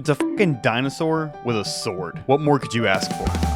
It's a fucking dinosaur with a sword. What more could you ask for?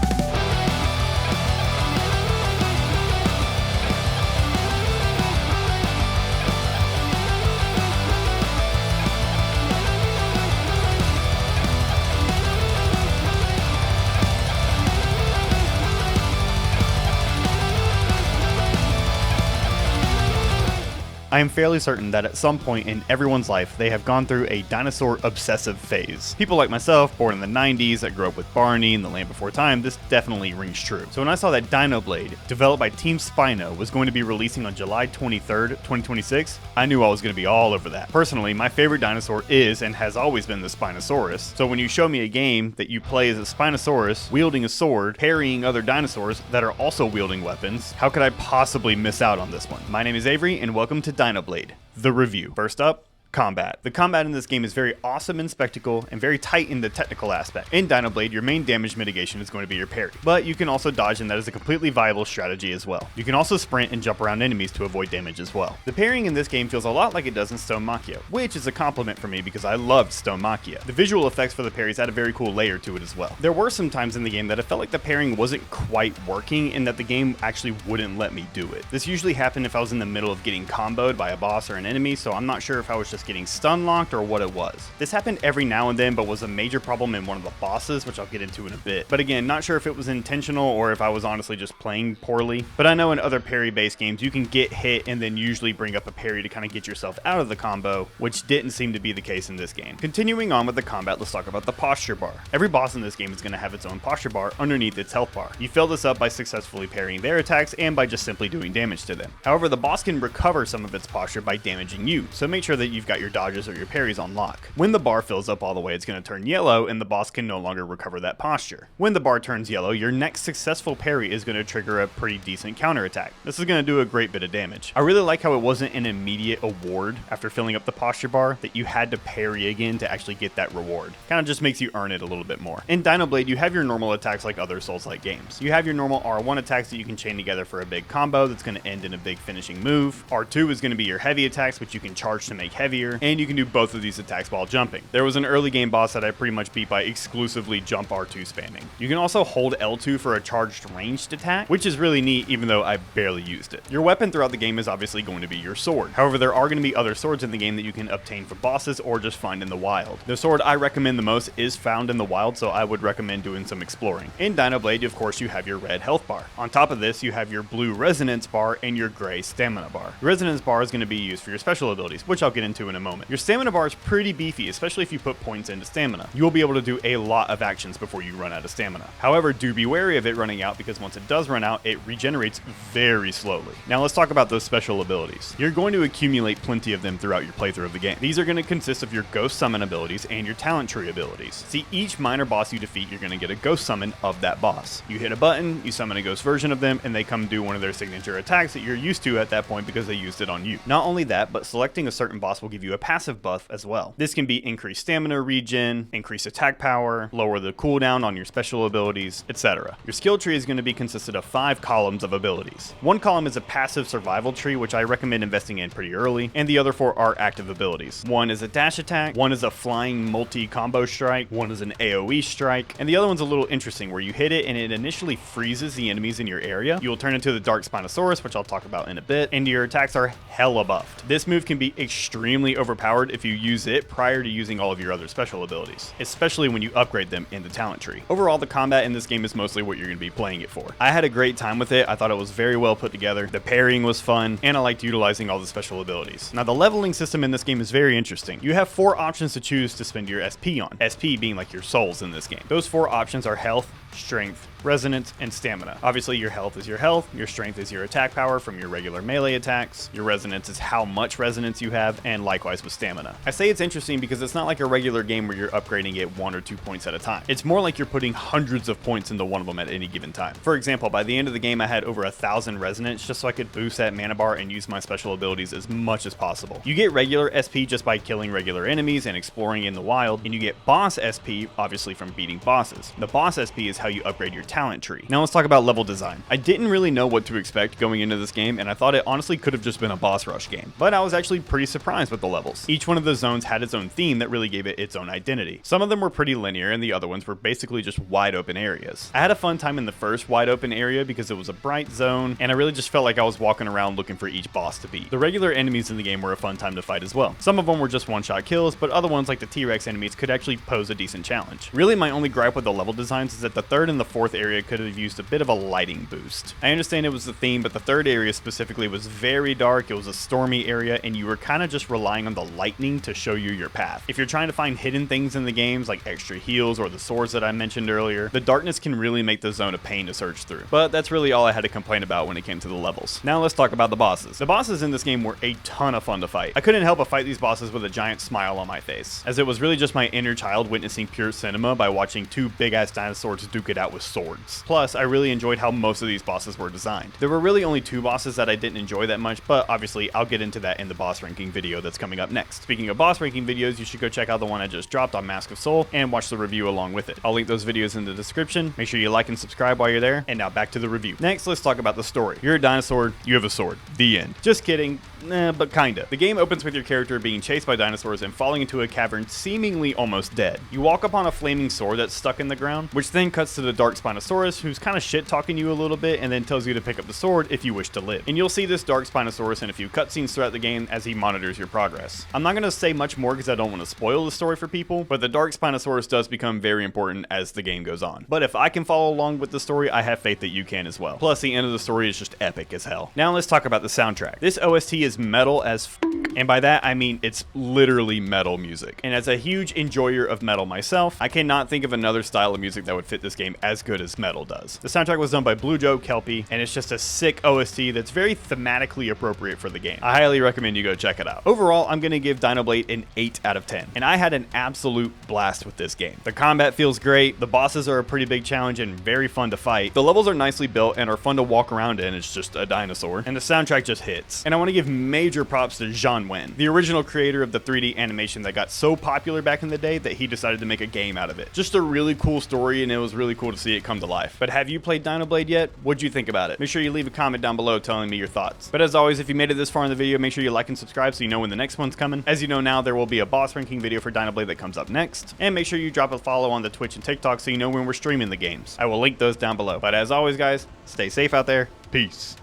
I am fairly certain that at some point in everyone's life, they have gone through a dinosaur obsessive phase. People like myself, born in the 90s, that grew up with Barney and The Land Before Time, this definitely rings true. So when I saw that Dinoblade, developed by Team Spino, was going to be releasing on July 23rd, 2026, I knew I was going to be all over that. Personally, my favorite dinosaur is and has always been the Spinosaurus. So when you show me a game that you play as a Spinosaurus, wielding a sword, parrying other dinosaurs that are also wielding weapons, how could I possibly miss out on this one? My name is Avery, and welcome to Dinoblade, the review. First up, combat. The combat in this game is very awesome in spectacle and very tight in the technical aspect. In Dinoblade, your main damage mitigation is going to be your parry, but you can also dodge, and that is a completely viable strategy as well. You can also sprint and jump around enemies to avoid damage as well. The parrying in this game feels a lot like it does in Stone Machia, which is a compliment for me because I loved Stone Machia. The visual effects for the parries add a very cool layer to it as well. There were some times in the game that I felt like the parrying wasn't quite working and that the game actually wouldn't let me do it. This usually happened if I was in the middle of getting comboed by a boss or an enemy, so I'm not sure if I was just getting stun locked or what it was. This happened every now and then, but was a major problem in one of the bosses, which I'll get into in a bit. But again, not sure if it was intentional or if I was honestly just playing poorly. But I know in other parry-based games, you can get hit and then usually bring up a parry to kind of get yourself out of the combo, which didn't seem to be the case in this game. Continuing on with the combat, let's talk about the posture bar. Every boss in this game is going to have its own posture bar underneath its health bar. You fill this up by successfully parrying their attacks and by just simply doing damage to them. However, the boss can recover some of its posture by damaging you, so make sure that you've got your dodges or your parries on lock. When the bar fills up all the way, it's going to turn yellow and the boss can no longer recover that posture. When the bar turns yellow, your next successful parry is going to trigger a pretty decent counterattack. This is going to do a great bit of damage. I really like how it wasn't an immediate award after filling up the posture bar, that you had to parry again to actually get that reward. Kind of just makes you earn it a little bit more. In Dinoblade, you have your normal attacks like other Souls-like games. You have your normal R1 attacks that you can chain together for a big combo that's going to end in a big finishing move. R2 is going to be your heavy attacks, which you can charge to make heavier, and you can do both of these attacks while jumping. There was an early game boss that I pretty much beat by exclusively jump R2 spamming. You can also hold L2 for a charged ranged attack, which is really neat even though I barely used it. Your weapon throughout the game is obviously going to be your sword. However, there are going to be other swords in the game that you can obtain from bosses or just find in the wild. The sword I recommend the most is found in the wild, so I would recommend doing some exploring. In Dinoblade, of course, you have your red health bar. On top of this, you have your blue resonance bar and your gray stamina bar. The resonance bar is going to be used for your special abilities, which I'll get into in a moment. Your stamina bar is pretty beefy, especially if you put points into stamina. You will be able to do a lot of actions before you run out of stamina. However, do be wary of it running out because once it does run out, it regenerates very slowly. Now let's talk about those special abilities. You're going to accumulate plenty of them throughout your playthrough of the game. These are going to consist of your ghost summon abilities and your talent tree abilities. See, each minor boss you defeat, you're going to get a ghost summon of that boss. You hit a button, you summon a ghost version of them, and they come do one of their signature attacks that you're used to at that point because they used it on you. Not only that, but selecting a certain boss will give you a passive buff as well. This can be increased stamina regen, increase attack power, lower the cooldown on your special abilities, etc. Your skill tree is going to be consisted of 5 columns of abilities. One column is a passive survival tree, which I recommend investing in pretty early, and the other 4 are active abilities. One is a dash attack, one is a flying multi-combo strike, one is an AoE strike, and the other one's a little interesting where you hit it and it initially freezes the enemies in your area. You will turn into the Dark Spinosaurus, which I'll talk about in a bit, and your attacks are hella buffed. This move can be extremely overpowered if you use it prior to using all of your other special abilities, especially when you upgrade them in the talent tree. Overall, the combat in this game is mostly what you're going to be playing it for. I had a great time with it. I thought it was very well put together. The parrying was fun, and I liked utilizing all the special abilities. Now, the leveling system in this game is very interesting. You have 4 options to choose to spend your SP on. SP being like your souls in this game. Those 4 options are health, strength, resonance, and stamina. Obviously, your health is your health, your strength is your attack power from your regular melee attacks, your resonance is how much resonance you have, and likewise with stamina. I say it's interesting because it's not like a regular game where you're upgrading it 1 or 2 points at a time. It's more like you're putting hundreds of points into one of them at any given time. For example, by the end of the game, I had over 1,000 resonance just so I could boost that mana bar and use my special abilities as much as possible. You get regular SP just by killing regular enemies and exploring in the wild, and you get boss SP obviously from beating bosses. The boss SP is how you upgrade your talent tree. Now let's talk about level design. I didn't really know what to expect going into this game, and I thought it honestly could have just been a boss rush game, but I was actually pretty surprised with the levels. Each one of the zones had its own theme that really gave it its own identity. Some of them were pretty linear and the other ones were basically just wide open areas. I had a fun time in the first wide open area because it was a bright zone and I really just felt like I was walking around looking for each boss to beat. The regular enemies in the game were a fun time to fight as well. Some of them were just one-shot kills, but other ones like the T-Rex enemies could actually pose a decent challenge. Really, my only gripe with the level designs is that the third and the fourth area could have used a bit of a lighting boost. I understand it was the theme, but the third area specifically was very dark, it was a stormy area, and you were kind of just relying on the lightning to show you your path. If you're trying to find hidden things in the games like extra heals or the swords that I mentioned earlier, the darkness can really make the zone a pain to search through. But that's really all I had to complain about when it came to the levels. Now let's talk about the bosses. The bosses in this game were a ton of fun to fight. I couldn't help but fight these bosses with a giant smile on my face, as it was really just my inner child witnessing pure cinema by watching two big-ass dinosaurs duke it out with swords. Plus, I really enjoyed how most of these bosses were designed. There were really only two bosses that I didn't enjoy that much, but obviously I'll get into that in the boss ranking video that's coming up next. Speaking of boss ranking videos, you should go check out the one I just dropped on Mask of Soul and watch the review along with it. I'll link those videos in the description. Make sure you like and subscribe while you're there. And now back to the review. Next, let's talk about the story. You're a dinosaur, you have a sword. The end. Just kidding. But kinda. The game opens with your character being chased by dinosaurs and falling into a cavern seemingly almost dead. You walk upon a flaming sword that's stuck in the ground, which then cuts to the dark Spinosaurus, who's kind of shit-talking you a little bit and then tells you to pick up the sword if you wish to live. And you'll see this dark Spinosaurus in a few cutscenes throughout the game as he monitors your progress. I'm not going to say much more because I don't want to spoil the story for people, but the dark Spinosaurus does become very important as the game goes on. But if I can follow along with the story, I have faith that you can as well. Plus, the end of the story is just epic as hell. Now let's talk about the soundtrack. This OST is metal as f, and by that I mean it's literally metal music. And as a huge enjoyer of metal myself, I cannot think of another style of music that would fit this game as good as metal does. The soundtrack was done by Blue Joe Kelpie, and it's just a sick OST that's very thematically appropriate for the game. I highly recommend you go check it out. Overall, I'm going to give Dinoblade an 8 out of 10, and I had an absolute blast with this game. The combat feels great, the bosses are a pretty big challenge and very fun to fight, the levels are nicely built and are fun to walk around in, it's just a dinosaur, and the soundtrack just hits. And I want to give major props to Jean Wen, the original creator of the 3D animation that got so popular back in the day that he decided to make a game out of it. Just a really cool story, and it was really cool to see it come to life. But have you played Dinoblade yet? What'd you think about it? Make sure you leave a comment down below telling me your thoughts. But as always, if you made it this far in the video, make sure you like and subscribe so you know when the next one's coming. As you know now, there will be a boss ranking video for Dinoblade that comes up next. And make sure you drop a follow on the Twitch and TikTok so you know when we're streaming the games. I will link those down below. But as always, guys, stay safe out there. Peace.